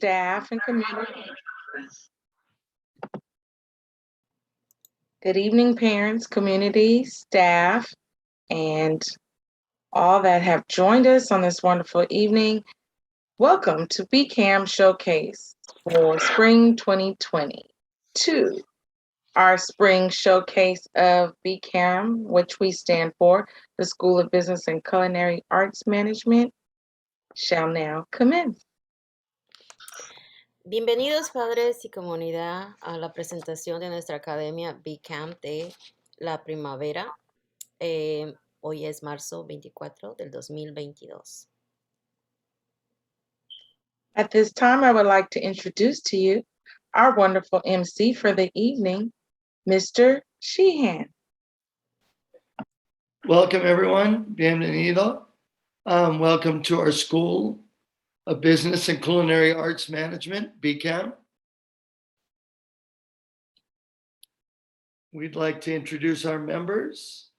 staff, and community. Good evening, parents, community, staff, and all that have joined us on this wonderful evening. Welcome to BCAM Showcase for Spring 2022. Our spring showcase of BCAM, which we stand for, the School of Business and Culinary Arts Management, shall now commence. Bienvenidos padres y comunidad a la presentación de nuestra academia BCAM de la primavera. Hoy es marzo 24 del 2022. At this time, I would like to introduce to you our wonderful MC for the evening, Mr. Sheehan. Welcome, everyone. Bienvenido. Welcome to our School of Business and Culinary Arts Management, BCAM. We'd like to introduce our members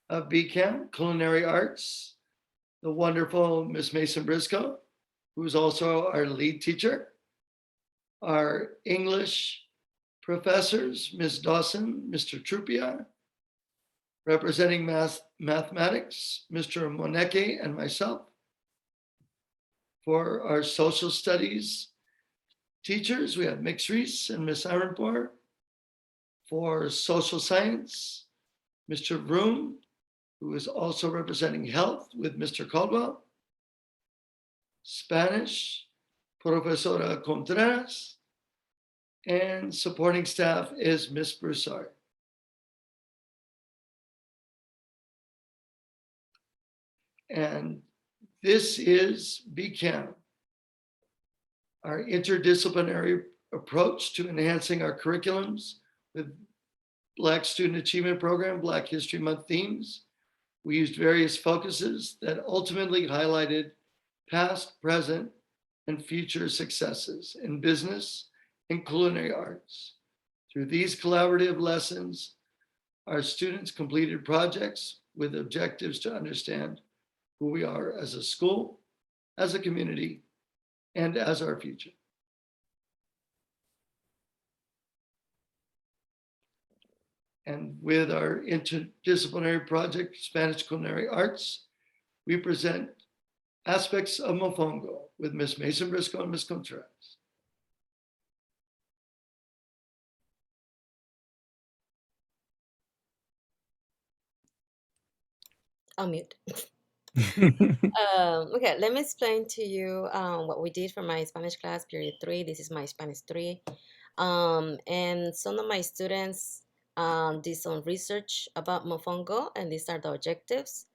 of BCAM, Culinary Arts, the wonderful Miss Mason Briscoe, who is also our lead teacher, our English professors, Ms. Dawson, Mr. Trupia, representing mathematics, Mr. Moneke and myself. For our social studies teachers, we have Ms. Reese and Ms. Ironpour. For social science, Mr. Vroom, who is also representing health with Mr. Caldwell. Spanish, Profesora Contreras, and supporting staff is Ms. Broussard. And this is BCAM, our interdisciplinary approach to enhancing our curriculums with Black Student Achievement Program, Black History Month themes. We used various focuses that ultimately highlighted past, present, and future successes in business and culinary arts. Through these collaborative lessons, our students completed projects with objectives to understand who we are as a school, as a community, and as our future. And with our interdisciplinary project, Spanish Culinary Arts, we present aspects of Mofongo with Ms. Mason Briscoe and Ms. Contreras. I'll mute. Okay, let me explain to you what we did for my Spanish class, period 3. This is my Spanish 3. And some of my students did some research about Mofongo, and these are the objectives.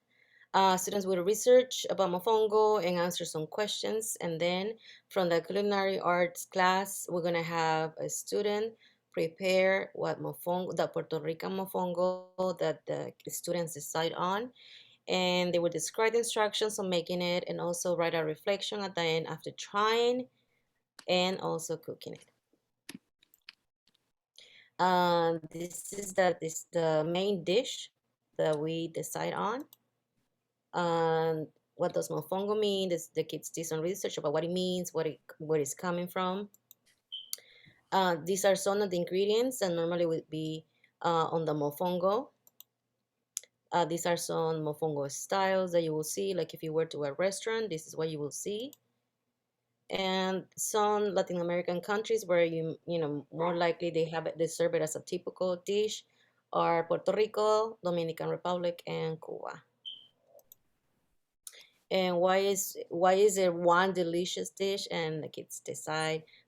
Students will research about Mofongo and answer some questions. And then from the culinary arts class, we're gonna have a student prepare what Mofongo, the Puerto Rican Mofongo that the students decide on. And they will describe the instructions on making it and also write a reflection at the end after trying and also cooking it. This is the main dish that we decide on. What does Mofongo mean? The kids did some research about what it means, where it's coming from. These are some of the ingredients that normally would be on the Mofongo. These are some Mofongo styles that you will see. Like if you were to a restaurant, this is what you will see. And some Latin American countries where you know more likely they serve it as a typical dish are Puerto Rico, Dominican Republic, and Cuba. And why is it one delicious dish? And the kids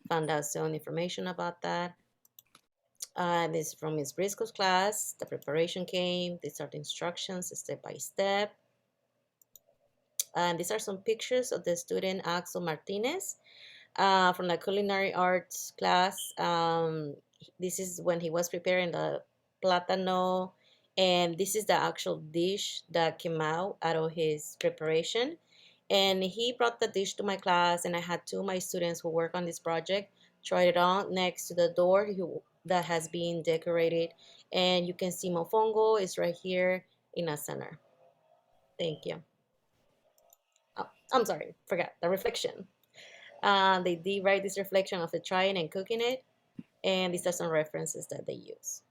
found out some information about that. This is from Ms. Briscoe's class. The preparation came. These are the instructions step by step. And these are some pictures of the student Axel Martinez from the culinary arts class. This is when he was preparing the plátano, and this is the actual dish that came out of his preparation. And he brought the dish to my class, and I had two of my students who work on this project try it on next to the door that has been decorated. And you can see Mofongo is right here in the center. Thank you. Oh, I'm sorry, forgot the reflection. They did write this reflection after trying and cooking it, and these are some references that they use.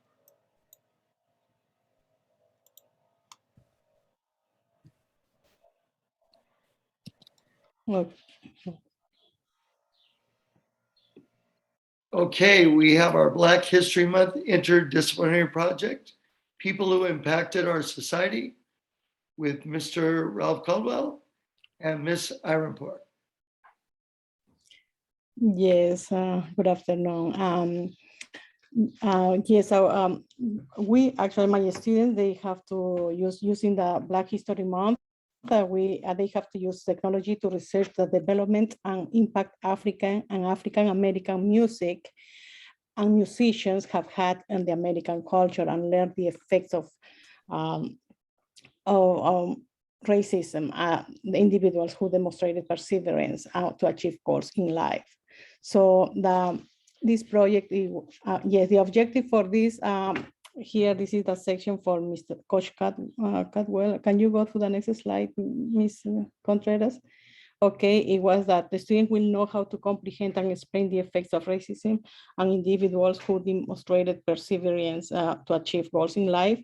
Okay. Okay, we have our Black History Month interdisciplinary project, People Who Impacted Our Society, with Mr. Ralph Caldwell and Miss Ironport. Yes, good afternoon. Yes, so we actually, my students, they have to using the Black History Month, they have to use technology to research the development and impact African and African American music and musicians have had on the American culture and learn the effects of um, racism, the individuals who demonstrated perseverance to achieve goals in life. So this project, yes, the objective for this, here, this is the section for Mr. Coach Cadwell. Can you go to the next slide, Ms. Contreras? Okay, it was that the student will know how to comprehend and explain the effects of racism on individuals who demonstrated perseverance to achieve goals in life.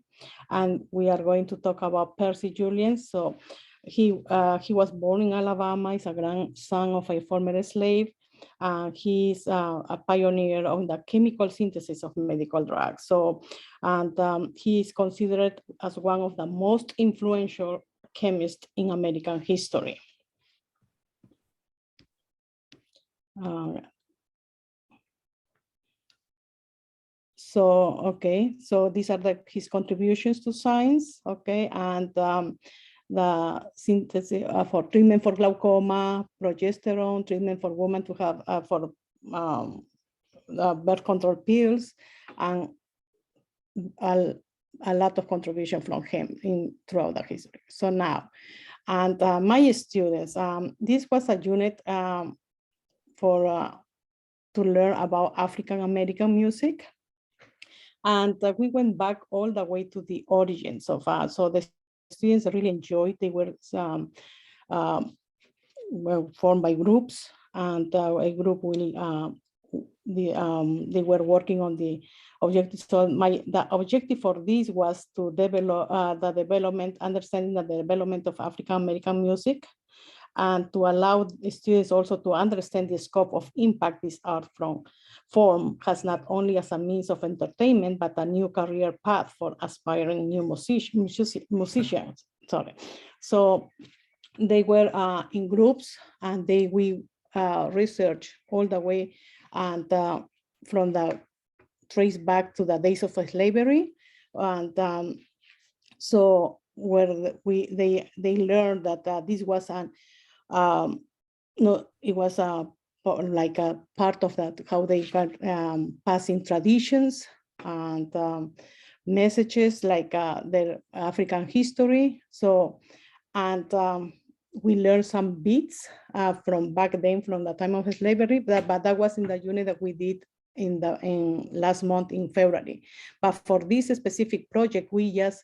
And we are going to talk about Percy Julian. So he was born in Alabama, is a grandson of a former slave. He's a pioneer on the chemical synthesis of medical drugs. So, and he is considered as one of the most influential chemists in American history. Okay, so these are his contributions to science, okay, and the synthesis for treatment for glaucoma, progesterone, treatment for women to have for birth control pills, and a lot of contribution from him throughout the history. So now, and my students, this was a unit to learn about African American music. And we went back all the way to the origins of so the students really enjoyed. They were well, formed by groups, and a group will they were working on the objective. So the objective for this was to develop understanding the development of African American music, and to allow the students also to understand the scope of impact this art form has, not only as a means of entertainment, but a new career path for aspiring new musicians. Sorry. So they were in groups, and we research all the way, and from the trace back to the days of slavery, and so where they learned that this was an no, it was like a part of that, how they got passing traditions and messages like their African history. So, and we learned some beats from back then, from the time of slavery, but that was in the unit that we did in last month in February. But for this specific project, we just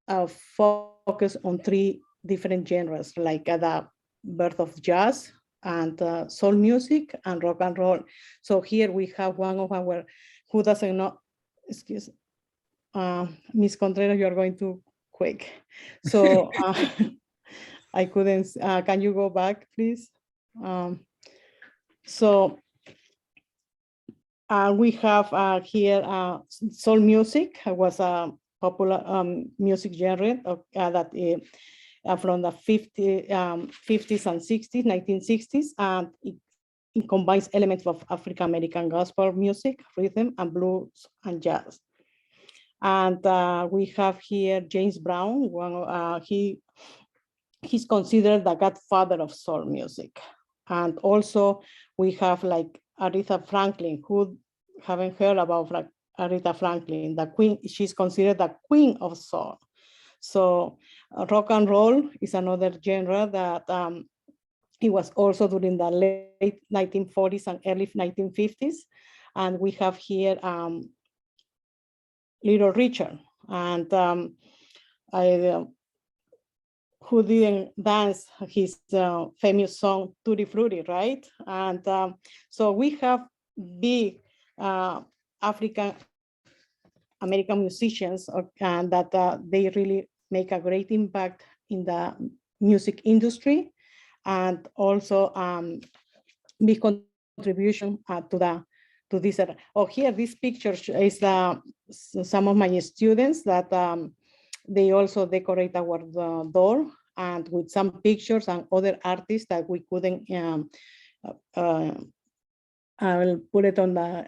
focus on 3 different genres, like the birth of jazz and soul music and rock and roll. So here we have one of our, who doesn't know, excuse, Ms. Contreras, you are going too quick. So I couldn't, can you go back, please? So we have here soul music was a popular music genre that from the 50s and 60s, 1960s, and it combines elements of African American gospel music, rhythm, and blues and jazz. And we have here James Brown. He's considered the godfather of soul music. And also we have like Aretha Franklin, who haven't heard about Aretha Franklin, the queen. She's considered the queen of soul. So rock and roll is another genre that it was also during the late 1940s and early 1950s. And we have here Little Richard. And who didn't dance his famous song Tutti Frutti, right? And so we have big African American musicians and that they really make a great impact in the music industry, and also big contribution to this. Oh, here this picture is some of my students that they also decorate our door, and with some pictures and other artists that we couldn't. I will put it on the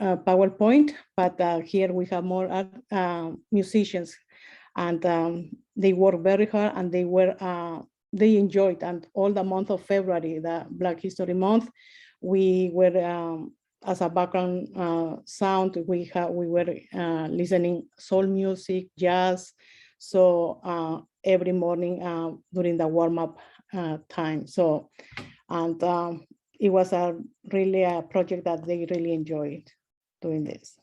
PowerPoint, but here we have more musicians, and they work very hard, and they enjoyed. And all the month of February, the Black History Month, we were as a background sound, we were listening soul music, jazz. So every morning during the warm up time. So, and it was really a project that they really enjoyed doing this.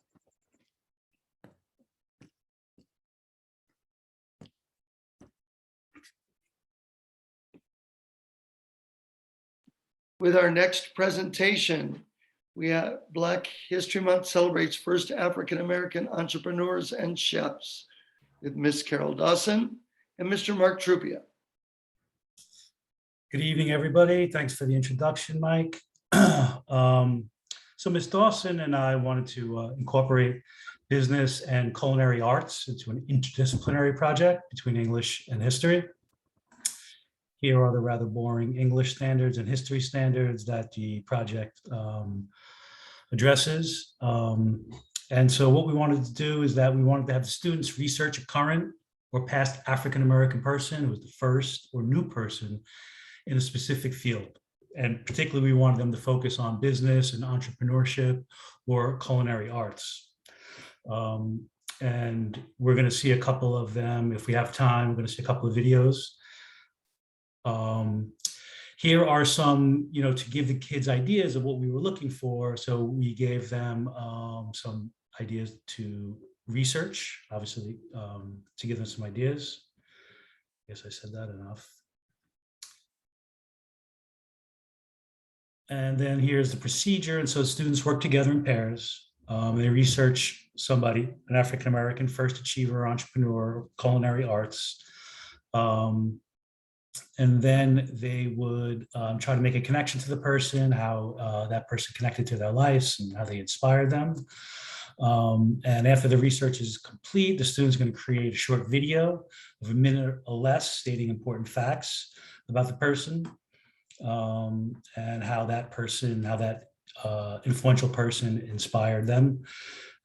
With our next presentation, we have Black History Month celebrates first African-American entrepreneurs and chefs with Miss Carol Dawson and Mr. Mark Trupia. Good evening, everybody. Thanks for the introduction, Mike. So Ms. Dawson and I wanted to incorporate business and culinary arts into an interdisciplinary project between English and history. Here are the rather boring English standards and history standards that the project addresses. And so what we wanted to do is that we wanted to have the students research a current or past African-American person who was the first or new person in a specific field. And particularly, we wanted them to focus on business and entrepreneurship or culinary arts. And we're going to see a couple of them. If we have time, we're going to see a couple of videos. Here are some, to give the kids ideas of what we were looking for. So we gave them some ideas to research, obviously, to give them some ideas. I guess I said that enough. And then here's the procedure. And so students work together in pairs. They research somebody, an African-American first achiever, entrepreneur, culinary arts. And then they would try to make a connection to the person, how that person connected to their lives and how they inspired them. And after the research is complete, the student's going to create a short video of a minute or less stating important facts about the person. And how that influential person inspired them.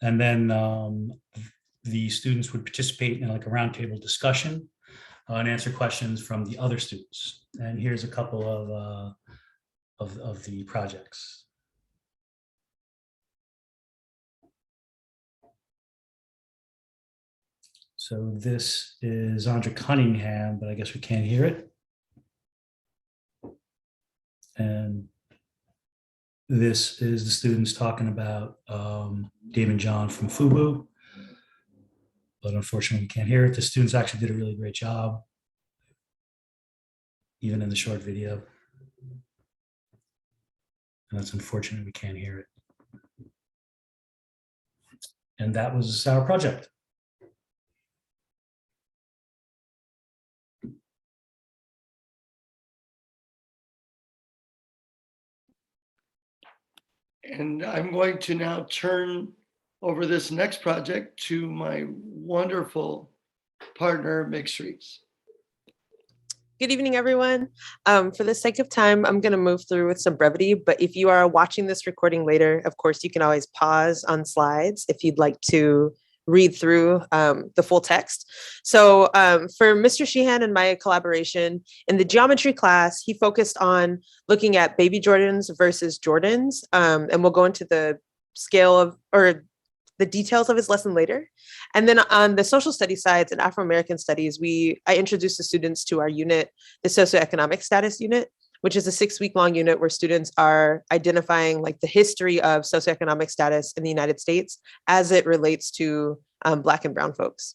And then the students would participate in like a roundtable discussion and answer questions from the other students. And here's a couple of the projects. So this is Andra Cunningham, but I guess we can't hear it. And this is the students talking about Damon John from FUBU, but unfortunately we can't hear it. The students actually did a really great job, even in the short video. And it's unfortunate we can't hear it. And that was our project. And I'm going to now turn over this next project to my wonderful partner, Mick Streets. Good evening, everyone. For the sake of time, I'm going to move through with some brevity, but if you are watching this recording later, of course, you can always pause on slides if you'd like to read through the full text. So for Mr. Sheehan and my collaboration in the geometry class, he focused on looking at baby Jordans versus Jordans, and we'll go into the scale of, or the details of his lesson later. And then on the social studies sides and Afro-American studies, I introduced the students to our unit, the Socio-Economic Status Unit, which is a 6-week-long unit where students are identifying like the history of socioeconomic status in the United States as it relates to Black and Brown folks.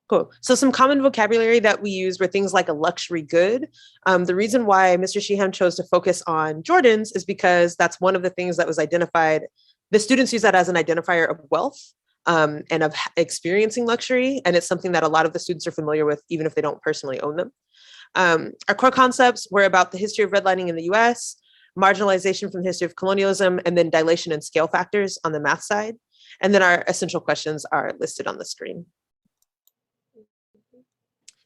Cool. So some common vocabulary that we use were things like a luxury good. The reason why Mr. Sheehan chose to focus on Jordans is because that's one of the things that was identified. The students use that as an identifier of wealth and of experiencing luxury. And it's something that a lot of the students are familiar with, even if they don't personally own them. Our core concepts were about the history of redlining in the US, marginalization from the history of colonialism, and then dilation and scale factors on the math side. And then our essential questions are listed on the screen.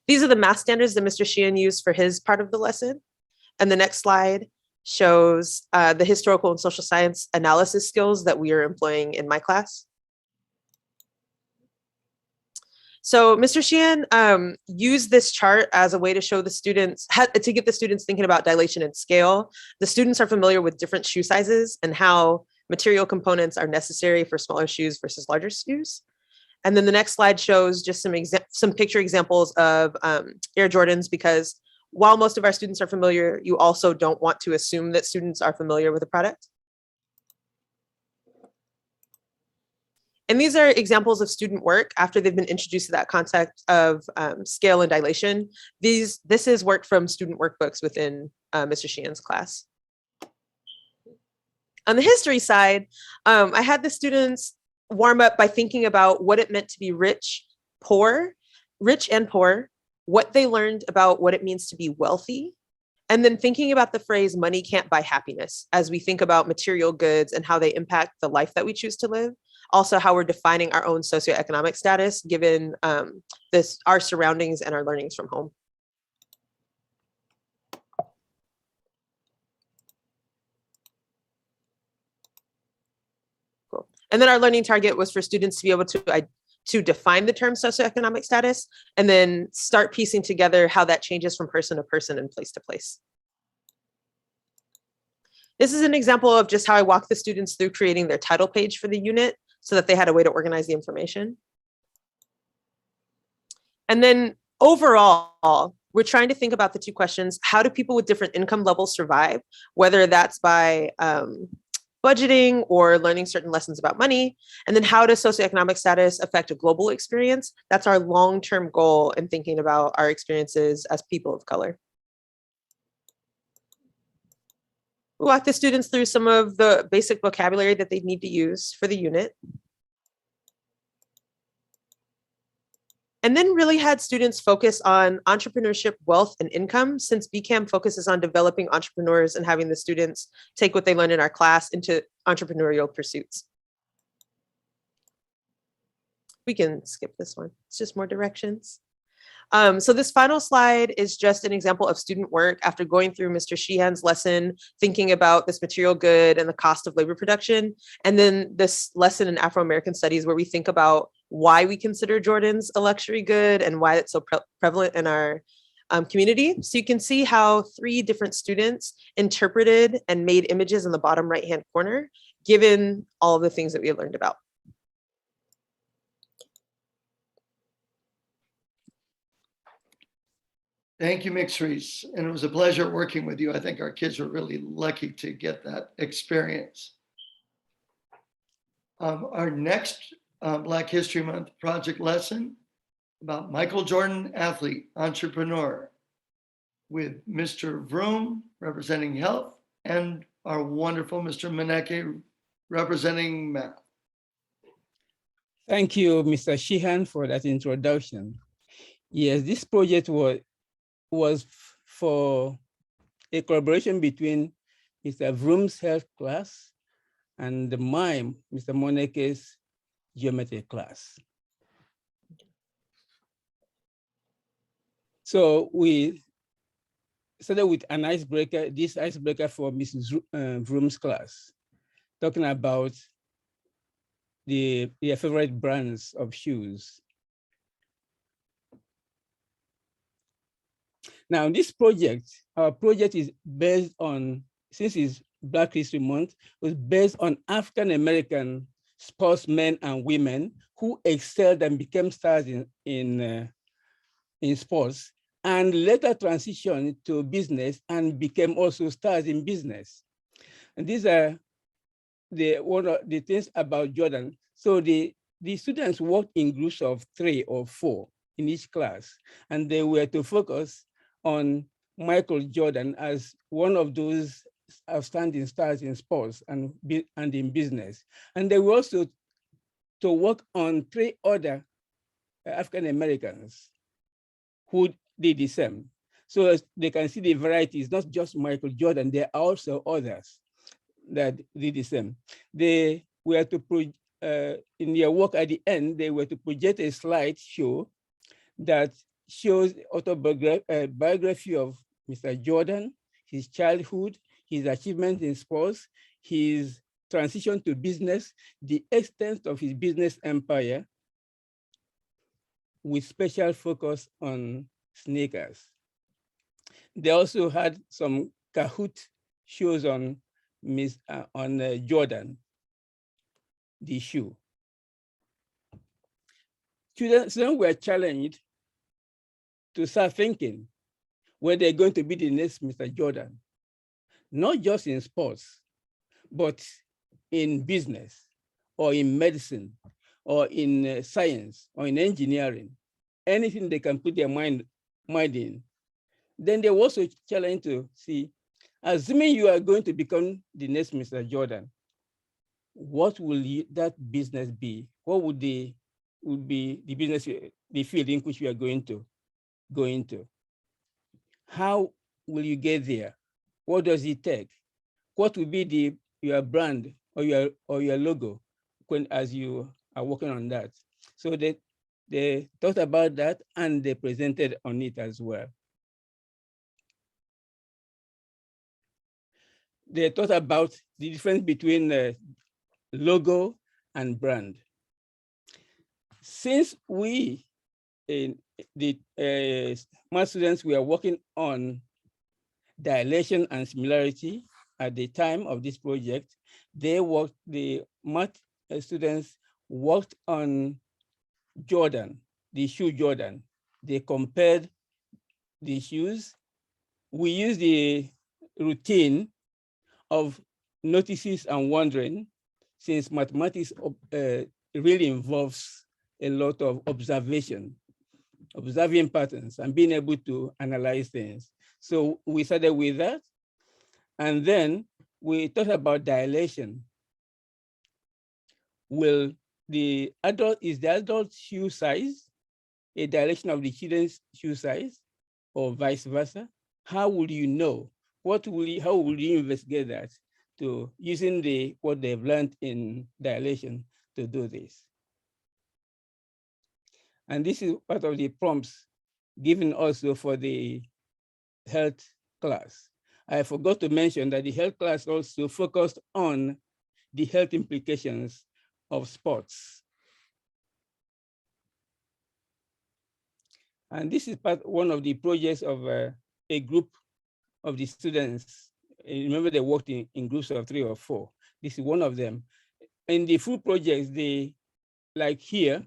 These are the math standards that Mr. Sheehan used for his part of the lesson. And the next slide shows the historical and social science analysis skills that we are employing in my class. So Mr. Sheehan used this chart as a way to show the students, to get the students thinking about dilation and scale. The students are familiar with different shoe sizes and how material components are necessary for smaller shoes versus larger shoes. And then the next slide shows just some picture examples of Air Jordans, because while most of our students are familiar, you also don't want to assume that students are familiar with the product. And these are examples of student work after they've been introduced to that concept of scale and dilation. This is work from student workbooks within Mr. Sheehan's class. On the history side, I had the students warm up by thinking about what it meant to be rich and poor, what they learned about what it means to be wealthy, and then thinking about the phrase money can't buy happiness as we think about material goods and how they impact the life that we choose to live. Also how we're defining our own socioeconomic status given our surroundings and our learnings from home. Cool. And then our learning target was for students to be able to define the term socioeconomic status and then start piecing together how that changes from person to person and place to place. This is an example of just how I walk the students through creating their title page for the unit so that they had a way to organize the information. And then overall, we're trying to think about the two questions: how do people with different income levels survive, whether that's by budgeting or learning certain lessons about money? And then how does socioeconomic status affect a global experience? That's our long-term goal in thinking about our experiences as people of color. We walk the students through some of the basic vocabulary that they need to use for the unit. And then really had students focus on entrepreneurship, wealth, and income, since BCAM focuses on developing entrepreneurs and having the students take what they learned in our class into entrepreneurial pursuits. We can skip this one. It's just more directions. So this final slide is just an example of student work after going through Mr. Sheehan's lesson, thinking about this material good and the cost of labor production. And then this lesson in Afro-American studies where we think about why we consider Jordans a luxury good and why it's so prevalent in our community. So you can see how 3 different students interpreted and made images in the bottom right-hand corner, given all of the things that we learned about. Thank you, Mixed, and it was a pleasure working with you. I think our kids were really lucky to get that experience. Our next Black History Month project lesson about Michael Jordan, athlete, entrepreneur, with Mr. Vroom representing health and our wonderful Mr. Maneke representing math. Thank you, Mr. Sheehan, for that introduction. Yes, this project was for a collaboration between Mr. Vroom's health class and mine, Mr. Moneke's geometry class. So we started with an icebreaker, this icebreaker for Mrs. Vroom's class, talking about their favorite brands of shoes. Now, this project, our project is based on, since it's Black History Month, was based on African-American sportsmen and women who excelled and became stars in sports, and later transitioned to business and became also stars in business. And these are one of the things about Jordan. So the students worked in groups of 3 or 4. in each class, and they were to focus on Michael Jordan as one of those outstanding stars in sports and in business. And they were also to work on 3 other African Americans who did the same. So as they can see the varieties, not just Michael Jordan, there are also others that did the same. They were to, in their work at the end, they were to project a slide show that shows biography of Mr. Jordan, his childhood, his achievements in sports, his transition to business, the extent of his business empire, with special focus on sneakers. They also had some Kahoot shows on Jordan, the shoe. Students were challenged to start thinking where they're going to be the next Mr. Jordan, not just in sports, but in business or in medicine or in science or in engineering, anything they can put their mind in. Then they were also challenged to see, assuming you are going to become the next Mr. Jordan, what will that business be? What would be the business, the field in which you are going to go into? How will you get there? What does it take? What will be your brand or your logo as you are working on that? So they thought about that and they presented on it as well. They thought about the difference between logo and brand. Since we, the math students, we are working on dilation and similarity at the time of this project, the math students worked on Jordan, the shoe Jordan. They compared the shoes. We used the routine of notices and wondering, since mathematics really involves a lot of observing patterns and being able to analyze things. So we started with that. And then we thought about dilation. Is the adult shoe size a dilation of the children's shoe size or vice versa? How would you know? How will you investigate that using what they've learned in dilation to do this? And this is part of the prompts given also for the health class. I forgot to mention that the health class also focused on the health implications of sports. And this is one of the projects of a group of the students. Remember, they worked in groups of 3 or 4. This is one of them. In the full projects, like here,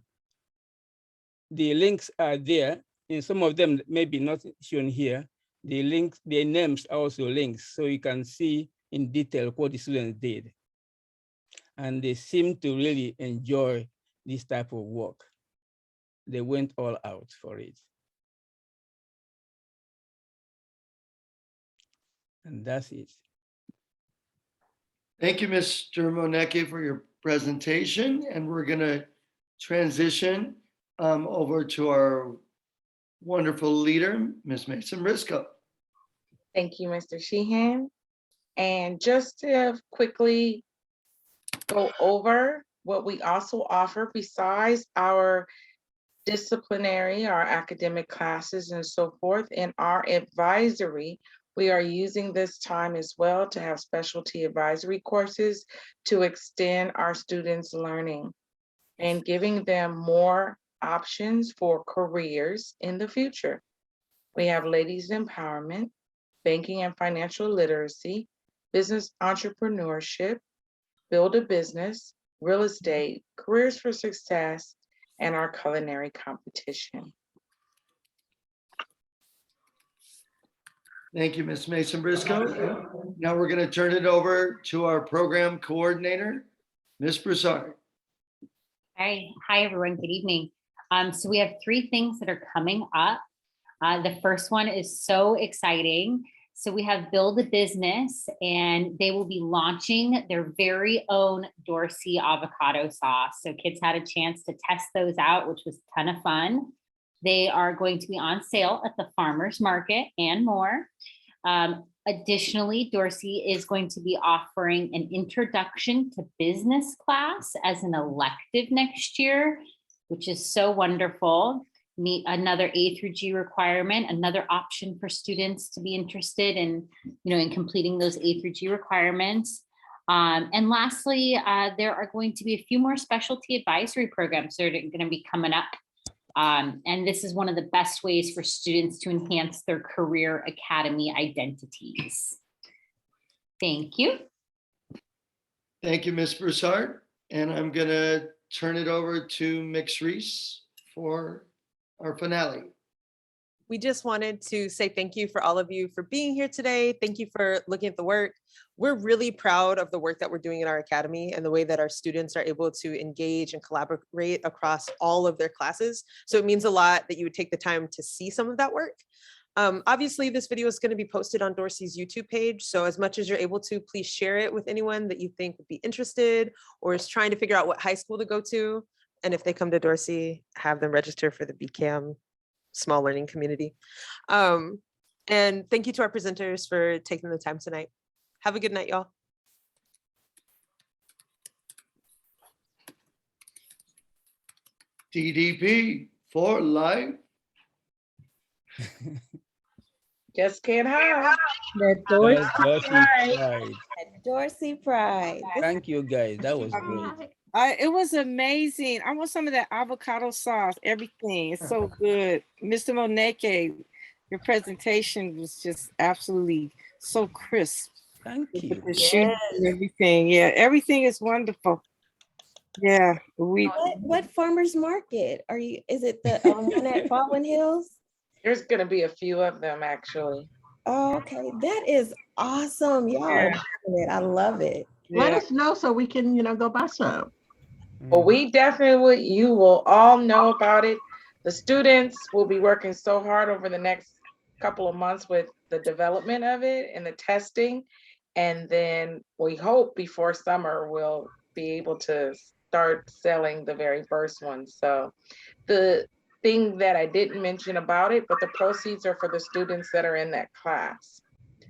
the links are there. In some of them, maybe not shown here. The links, their names are also links, so you can see in detail what the students did. And they seem to really enjoy this type of work. They went all out for it. And that's it. Thank you, Mr. Moneke, for your presentation. And we're going to transition over to our wonderful leader, Ms. Mason Briscoe. Thank you, Mr. Sheehan. And just to quickly go over what we also offer besides our disciplinary, our academic classes and so forth, in our advisory, we are using this time as well to have specialty advisory courses to extend our students' learning and giving them more options for careers in the future. We have ladies empowerment, banking and financial literacy, business entrepreneurship, build a business, real estate, careers for success, and our culinary competition. Thank you, Ms. Mason Briscoe. Now we're going to turn it over to our program coordinator, Ms. Broussard. Hi, everyone. Good evening. So we have 3 things that are coming up. The first one is so exciting. So we have Build a Business, and they will be launching their very own Dorsey avocado sauce. So kids had a chance to test those out, which was a ton of fun. They are going to be on sale at the farmers market and more. Additionally, Dorsey is going to be offering an introduction to business class as an elective next year, which is so wonderful. Meet another A through G requirement, another option for students to be interested in, in completing those A through G requirements. And lastly, there are going to be a few more specialty advisory programs that are going to be coming up. And this is one of the best ways for students to enhance their career academy identities. Thank you. Thank you, Ms. Broussard. And I'm going to turn it over to Emcee for our finale. We just wanted to say thank you for all of you for being here today. Thank you for looking at the work. We're really proud of the work that we're doing in our academy and the way that our students are able to engage and collaborate across all of their classes. So it means a lot that you would take the time to see some of that work. Obviously, this video is going to be posted on Dorsey's YouTube page. So as much as you're able to, please share it with anyone that you think would be interested or is trying to figure out what high school to go to. And if they come to Dorsey, have them register for the BCAM small learning community. And thank you to our presenters for taking the time tonight. Have a good night, y'all. DDP for life. Just can't hide. The Dorsey Dorsey Pride. Pride. Dorsey Pride. Thank you, guys. That was great. It was amazing. I want some of that avocado sauce, everything. It's so good. Mr. Moneke, your presentation was just absolutely so crisp. Thank you. The shooting and everything. Yeah, everything is wonderful. Yeah, What farmers market are you? Is it the one at Baldwin Hills? There's going to be a few of them, actually. Oh, okay, that is awesome, y'all. Are doing it. I love it. Let us know so we can, go buy some. Well, we definitely, you will all know about it. The students will be working so hard over the next couple of months with the development of it and the testing. And then we hope before summer, we'll be able to start selling the very first one. So the thing that I didn't mention about it, but the proceeds are for the students that are in that class.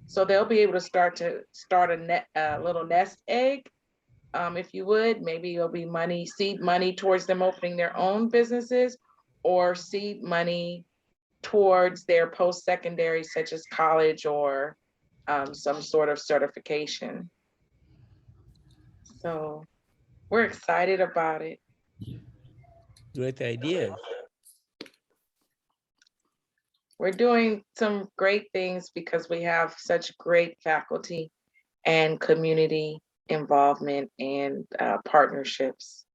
So they'll be able to start a little nest egg. If you would, maybe it'll be seed money towards them opening their own businesses or seed money towards their post-secondary, such as college or some sort of certification. So we're excited about it. Great ideas. We're doing some great things because we have such great faculty and community involvement and partnerships.